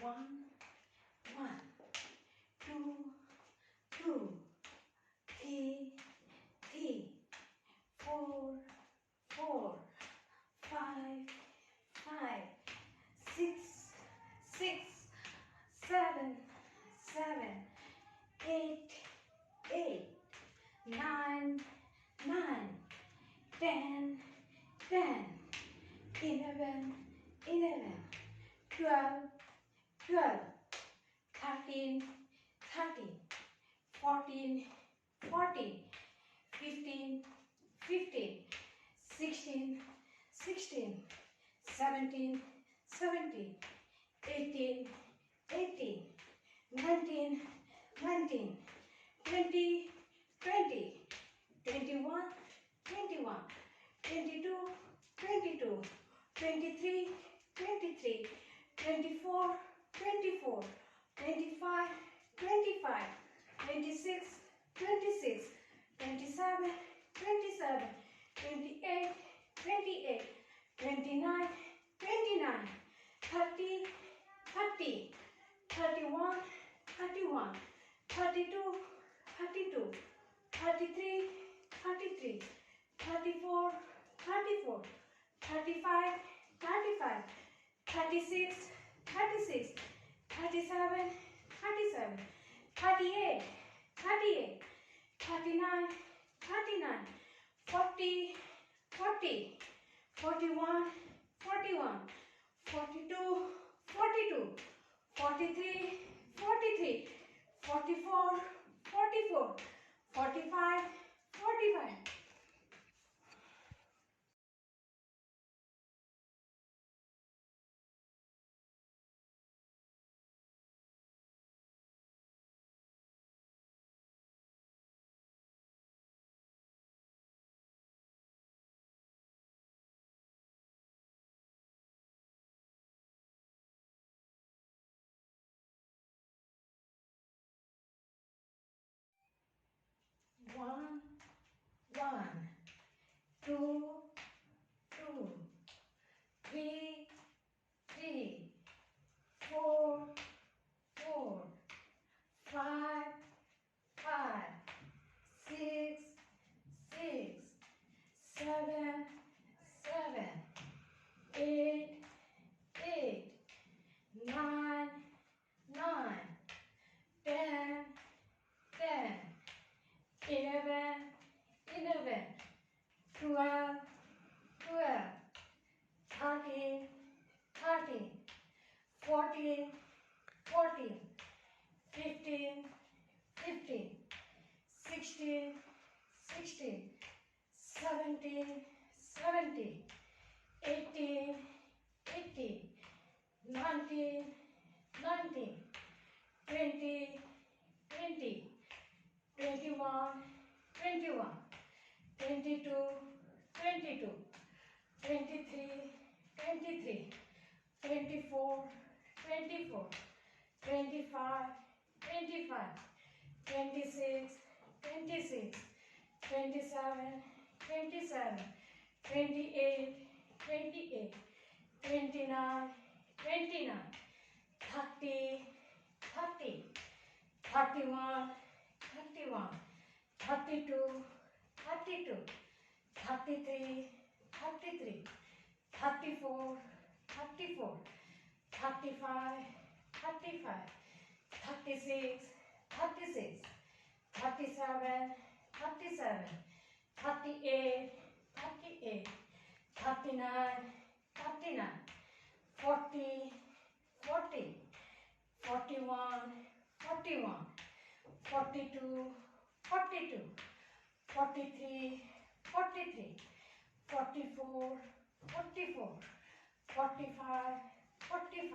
1, 1, 2, 2, 3, 3, 4, 4, 5, 5, 6, 6, 7, 7, 8, 8, 9, 9, 10, 10, 11, 11, 12, 12, 13, 13, 14, 14, 15, 15, 16, 16, 17, 17, 18, 18, 19, 19, 20, 20, 21, 21, 22, 22, 23, 23, 24, 24, 25, 25, 26, 26, 27, 27, 28, 28, 29, 29, 30, 30, 31, 31, 32, 32, 33, 33, 34, 34, 35, 35, 36, 36, 37, 37, 38, 38, 39, 39, 40, 40, 41, 41, 42, 42, 43, 43, 44, 44, 45, 45. One, one, two, two, three, three, four, four, five, five, six, six, seven, seven, eight, eight, nine, nine, 10, 10, 11, 11, 12, 12, 13, 13, 14, 14, 15, 15, 16, 16, 17, 17, 18, 18, 19, 19, 20, 20, 21, 21, 22, 22, 23, 23, 24, 24, 25, 25, 26, 26, 27, 27, 28, 28, 29, 29, 30, 30, 31, 31, 32, 32, 33, 33, 34, 34, 35, 35, 36, 36, 37, 37, 38, 38, 39, 39, 40, 40, 41, 41, 42, 42, 43, 43, 44, 44, 45, 45,